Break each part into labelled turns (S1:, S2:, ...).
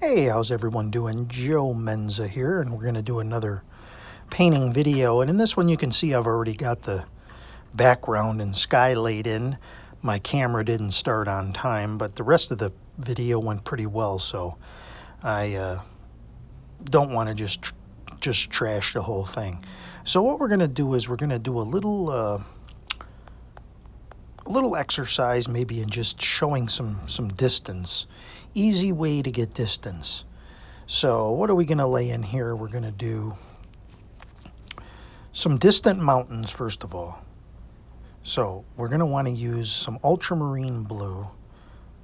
S1: Hey, how's everyone doing? Joe Menza here, and we're going to do another painting video. And in this one, you can see I've already got the background and sky laid in. My camera didn't start on time, but the rest of the video went pretty well, so I don't want to just trash the whole thing. So what we're going to do is we're going to do a little exercise, maybe in just showing some distance. Easy way to get distance. So what are we going to lay in here? We're going to do some distant mountains first of all. So we're going to want to use some ultramarine blue.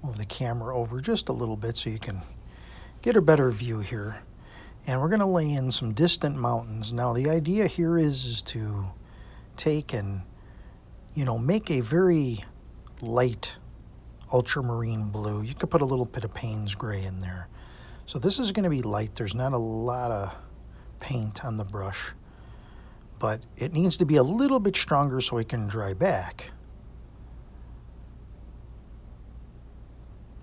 S1: Move the camera over just a little bit so you can get a better view here. And we're going to lay in some distant mountains. Now the idea here is to take and, make a very light ultramarine blue. You could put a little bit of Payne's gray in there. So this is going to be light. There's not a lot of paint on the brush, but it needs to be a little bit stronger so it can dry back.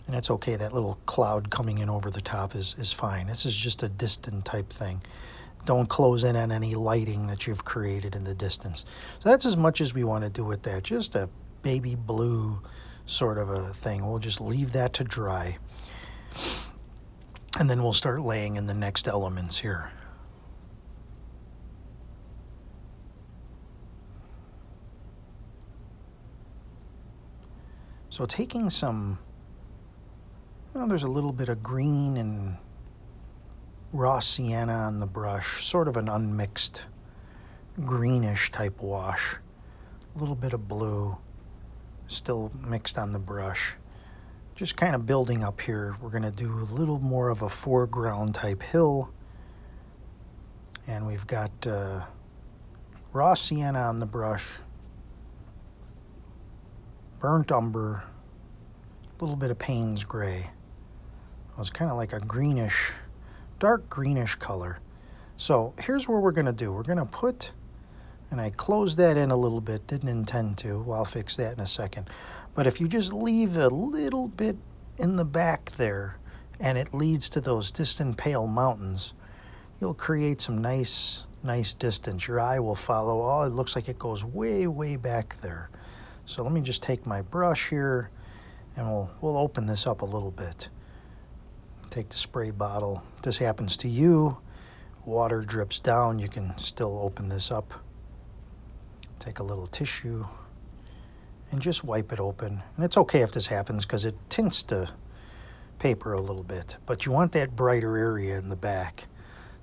S1: And it's okay, that little cloud coming in over the top is fine. This is just a distant type thing. Don't close in on any lighting that you've created in the distance. So that's as much as we want to do with that. Just a baby blue sort of a thing. We'll just leave that to dry. And then we'll start laying in the next elements here. So taking some, there's a little bit of green and raw sienna on the brush, sort of an unmixed greenish type wash. A little bit of blue still mixed on the brush. Just kind of building up here. We're going to do a little more of a foreground type hill. And we've got raw sienna on the brush, burnt umber, a little bit of Payne's gray. It's kind of like a greenish, dark greenish color. So here's what we're going to do. We're going to put, and I closed that in a little bit, didn't intend to. Well, I'll fix that in a second. But if you just leave a little bit in the back there, and it leads to those distant pale mountains, you'll create some nice distance. Your eye will follow. Oh, it looks like it goes way, way back there. So let me just take my brush here, and we'll open this up a little bit. Take the spray bottle. If this happens to you, water drips down, you can still open this up. Take a little tissue and just wipe it open. And it's okay if this happens because it tints the paper a little bit, but you want that brighter area in the back.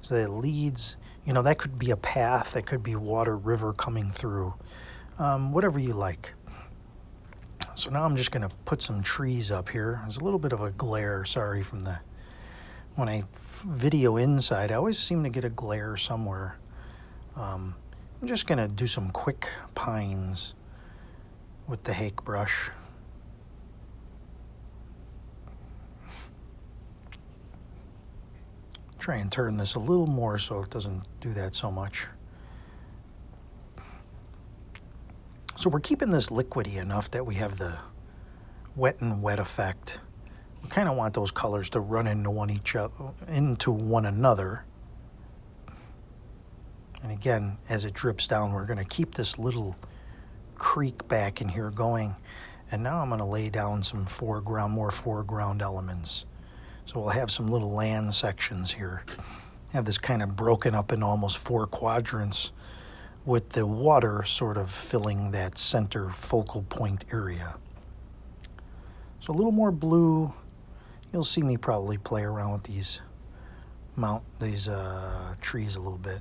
S1: So that it leads, that could be a path, that could be water, river coming through, whatever you like. So now I'm just going to put some trees up here. There's a little bit of a glare, sorry, when I video inside, I always seem to get a glare somewhere. I'm just going to do some quick pines with the Hake brush. Try and turn this a little more so it doesn't do that so much. So we're keeping this liquidy enough that we have the wet and wet effect. We kind of want those colors to run into one another. And again, as it drips down, we're going to keep this little creek back in here going. And now I'm going to lay down some more foreground elements. So we'll have some little land sections here. Have this kind of broken up in almost 4 quadrants with the water sort of filling that center focal point area. So a little more blue. You'll see me probably play around with these trees a little bit.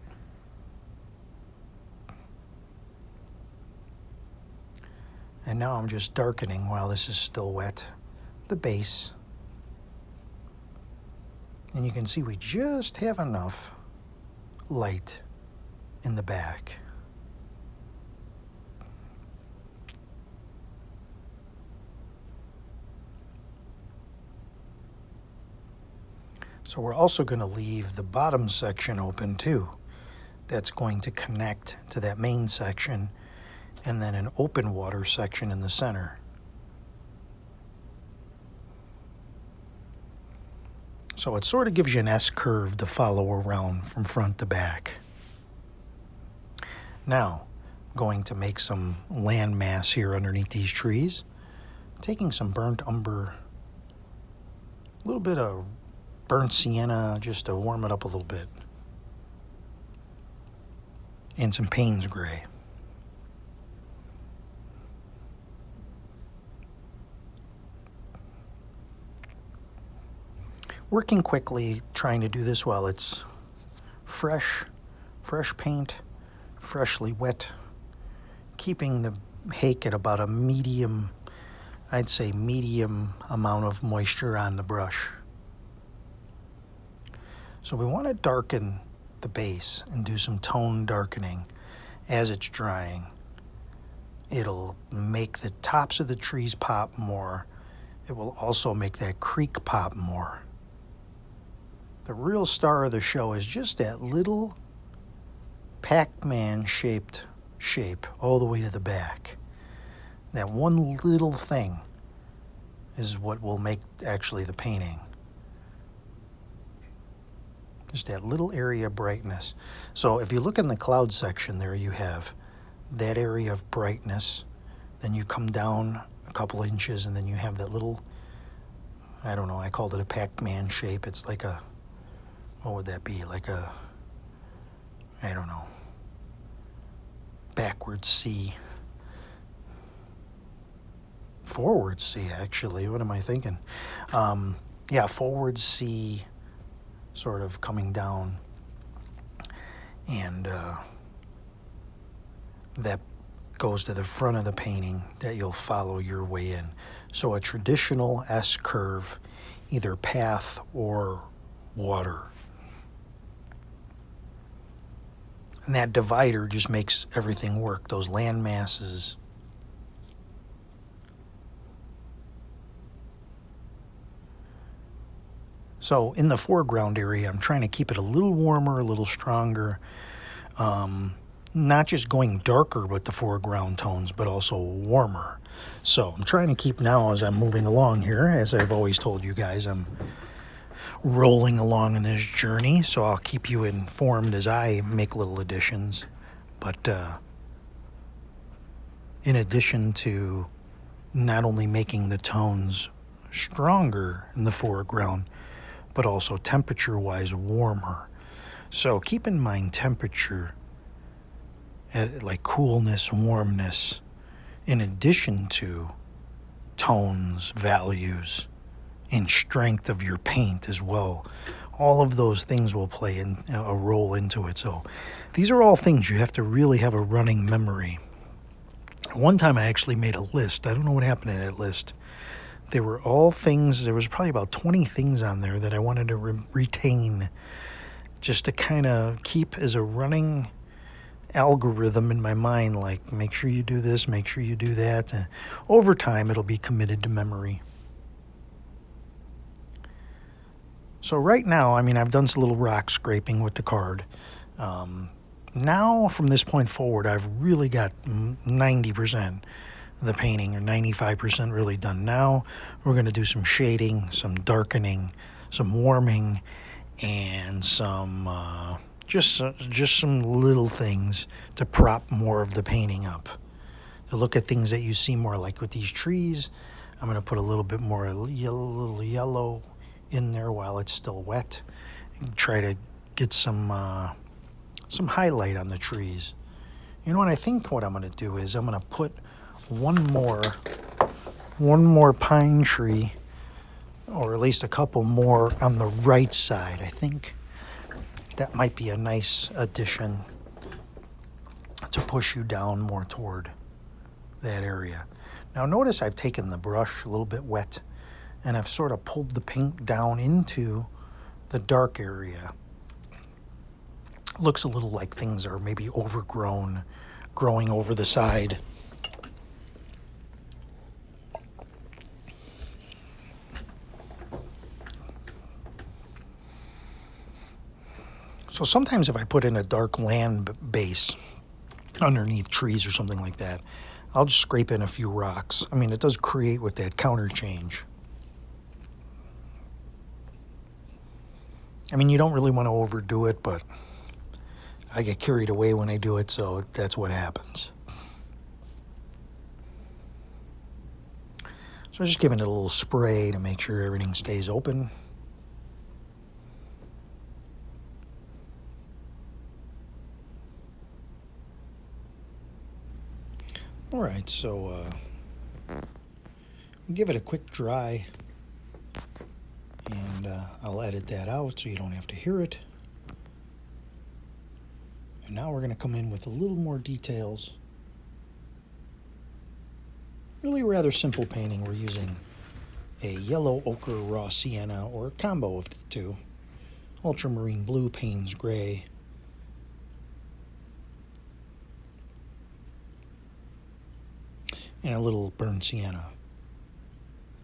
S1: And now I'm just darkening while this is still wet, the base. And you can see we just have enough light in the back. So we're also going to leave the bottom section open too. That's going to connect to that main section, and then an open water section in the center. So it sort of gives you an S-curve to follow around from front to back. Now, I'm going to make some land mass here underneath these trees. Taking some burnt umber, a little bit of burnt sienna just to warm it up a little bit. And some Payne's gray. Working quickly, trying to do this while it's fresh paint, freshly wet, keeping the hake at about a medium, I'd say medium amount of moisture on the brush. So we want to darken the base and do some tone darkening as it's drying. It'll make the tops of the trees pop more. It will also make that creek pop more. The real star of the show is just that little Pac-Man shaped shape all the way to the back. That one little thing is what will make actually the painting. Just that little area of brightness. So if you look in the cloud section there, you have that area of brightness. Then you come down a couple inches and then you have that little, I don't know, I called it a Pac-Man shape. It's like a, what would that be? Like a, I don't know, backwards C. Forward C, actually. What am I thinking? Yeah, forward C sort of coming down. And that goes to the front of the painting that you'll follow your way in. So a traditional S curve, either path or water. And that divider just makes everything work. Those land masses. So in the foreground area, I'm trying to keep it a little warmer, a little stronger. Not just going darker with the foreground tones, but also warmer. So I'm trying to keep now as I'm moving along here, as I've always told you guys, I'm rolling along in this journey, so I'll keep you informed as I make little additions. But in addition to not only making the tones stronger in the foreground, but also temperature-wise warmer. So keep in mind temperature, like coolness, warmness, in addition to tones, values, and strength of your paint as well. All of those things will play a role into it. So these are all things you have to really have a running memory. One time I actually made a list. I don't know what happened to that list. They were all things, there was probably about 20 things on there that I wanted to retain just to kind of keep as a running algorithm in my mind, like make sure you do this, make sure you do that. And over time, it'll be committed to memory. So right now, I mean, I've done some little rock scraping with the card. Now, from this point forward, I've really got 90% of the painting, or 95% really done. Now, we're going to do some shading, some darkening, some warming, and some just some little things to prop more of the painting up. To look at things that you see more, like with these trees, I'm going to put a little bit more yellow in there while it's still wet, and try to get some highlight on the trees. You know what I think what I'm going to do is I'm going to put one more pine tree, or at least a couple more on the right side. I think that might be a nice addition to push you down more toward that area. Now notice I've taken the brush a little bit wet and I've sort of pulled the paint down into the dark area. Looks a little like things are maybe overgrown, growing over the side. So sometimes if I put in a dark land base underneath trees or something like that, I'll just scrape in a few rocks. I mean, it does create with that counter change. I mean, you don't really want to overdo it, but I get carried away when I do it, so that's what happens. So I'm just giving it a little spray to make sure everything stays open. All right, so give it a quick dry, and I'll edit that out so you don't have to hear it. And now we're going to come in with a little more details. Really rather simple painting. We're using a yellow ochre raw sienna, or a combo of the two. Ultramarine blue Payne's gray. And a little burnt sienna.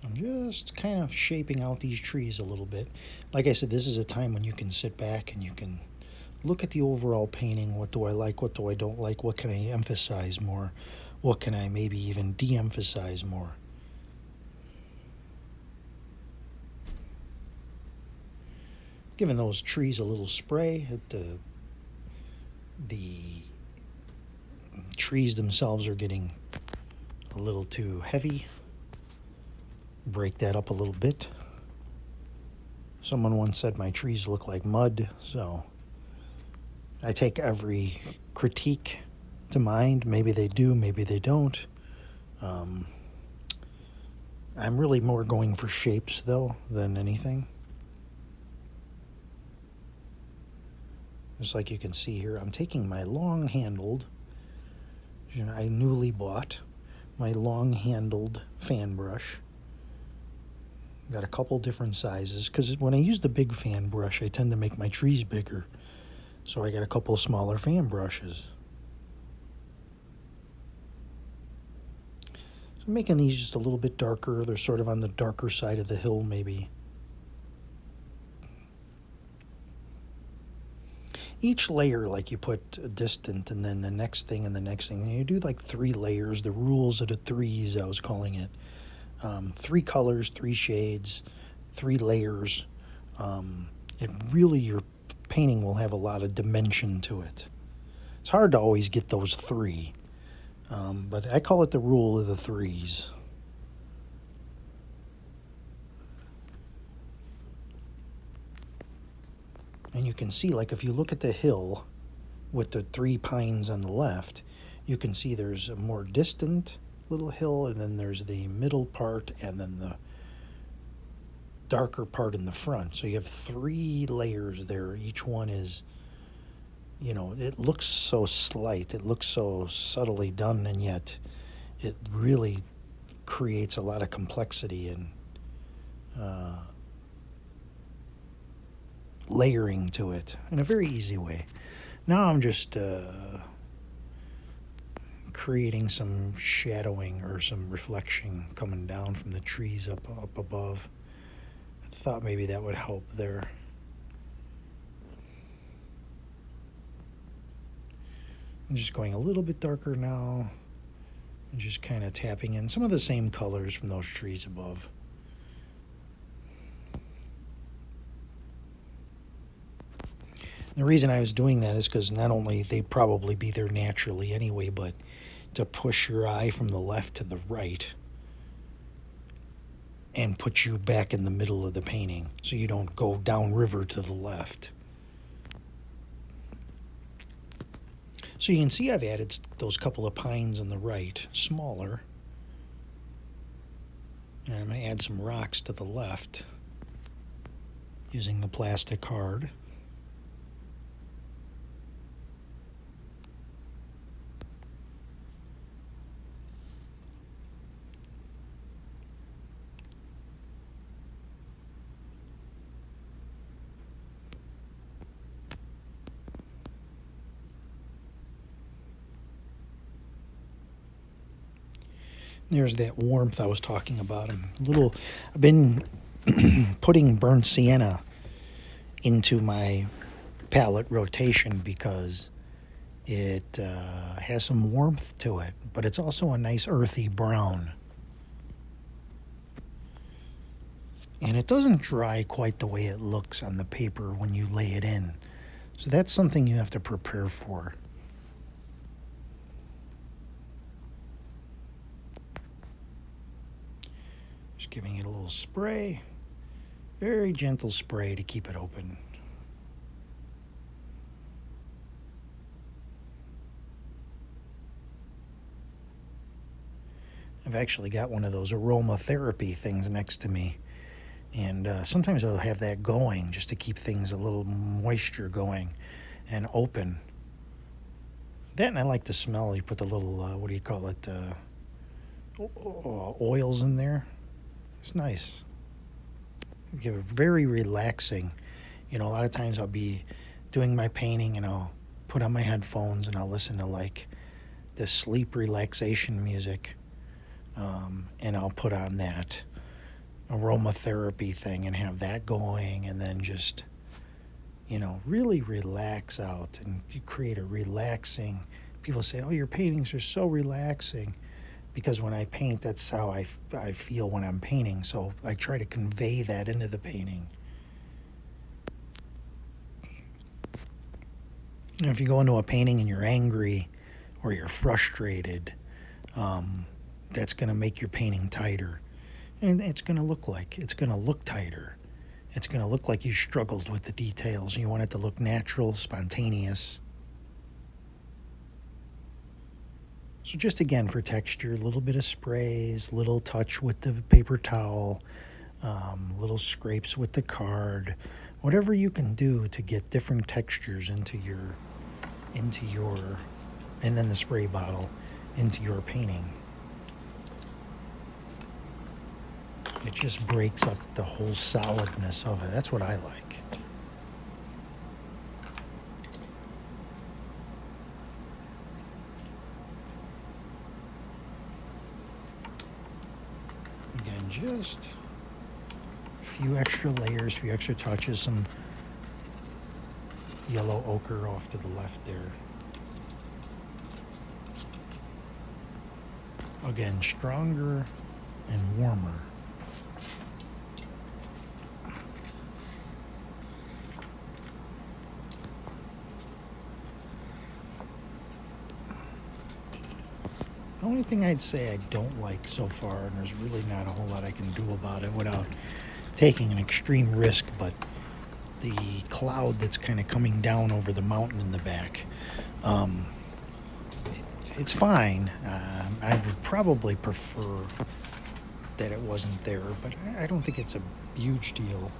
S1: I'm just kind of shaping out these trees a little bit. Like I said, this is a time when you can sit back and you can look at the overall painting. What do I like? What do I don't like? What can I emphasize more? What can I maybe even de-emphasize more? Giving those trees a little spray. The trees themselves are getting a little too heavy. Break that up a little bit. Someone once said my trees look like mud, so I take every critique to mind. Maybe they do, maybe they don't. I'm really more going for shapes, though, than anything. Just like you can see here, I'm taking my long-handled, I newly bought, my long-handled fan brush. Got a couple different sizes, because when I use the big fan brush, I tend to make my trees bigger. So I got a couple smaller fan brushes. So I'm making these just a little bit darker. They're sort of on the darker side of the hill, maybe. Each layer, like you put a distant and then the next thing and the next thing. And you do like 3 layers, the rules of the threes, I was calling it. 3 colors, 3 shades, 3 layers. It really, your painting will have a lot of dimension to it. It's hard to always get those 3, but I call it the rule of the threes. And you can see, like, if you look at the hill with the 3 pines on the left, you can see there's a more distant little hill, and then there's the middle part, and then the darker part in the front. So you have 3 layers there. Each one is, you know, it looks so slight, it looks so subtly done, and yet it really creates a lot of complexity and layering to it in a very easy way. Now I'm just creating some shadowing or some reflection coming down from the trees up above. I thought maybe that would help there. I'm just going a little bit darker now and just kind of tapping in some of the same colors from those trees above. The reason I was doing that is because not only they'd probably be there naturally anyway, but to push your eye from the left to the right and put you back in the middle of the painting so you don't go downriver to the left. So you can see I've added those couple of pines on the right, smaller. And I'm going to add some rocks to the left using the plastic card. There's that warmth I was talking about. I've been putting burnt sienna into my palette rotation because it has some warmth to it, but it's also a nice earthy brown. And it doesn't dry quite the way it looks on the paper when you lay it in. So that's something you have to prepare for. Just giving it a little spray. Very gentle spray to keep it open. I've actually got one of those aromatherapy things next to me. And sometimes I'll have that going just to keep things a little moisture going and open. That, and I like the smell. You put the little, what do you call it, oils in there. It's nice. Give it very relaxing. You know, a lot of times I'll be doing my painting and I'll put on my headphones and I'll listen to like the sleep relaxation music. And I'll put on that aromatherapy thing and have that going, and then just, you know, really relax out and you create a relaxing. People say, oh, your paintings are so relaxing, because when I paint, that's how I feel when I'm painting. So I try to convey that into the painting. And if you go into a painting and you're angry or you're frustrated, that's going to make your painting tighter. And it's going to look tighter. It's going to look like you struggled with the details. You want it to look natural, spontaneous. So just again, for texture, a little bit of sprays, little touch with the paper towel, little scrapes with the card, whatever you can do to get different textures into your, and then the spray bottle into your painting. It just breaks up the whole solidness of it. That's what I like. Again, just a few extra layers, a few extra touches, some yellow ochre off to the left there. Again, stronger and warmer. The only thing I'd say I don't like so far, and there's really not a whole lot I can do about it without taking an extreme risk, but the cloud that's kind of coming down over the mountain in the back. It's fine. I would probably prefer that it wasn't there, but I don't think it's a huge deal.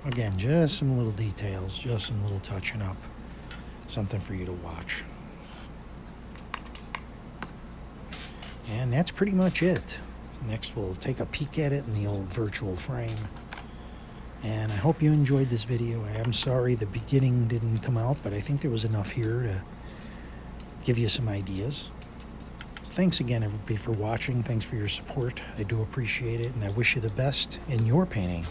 S1: Again, just some little details, just some little touching up, something for you to watch. And that's pretty much it. Next, we'll take a peek at it in the old virtual frame. And I hope you enjoyed this video. I am sorry the beginning didn't come out, but I think there was enough here to give you some ideas. So thanks again, everybody, for watching. Thanks for your support. I do appreciate it, and I wish you the best in your painting.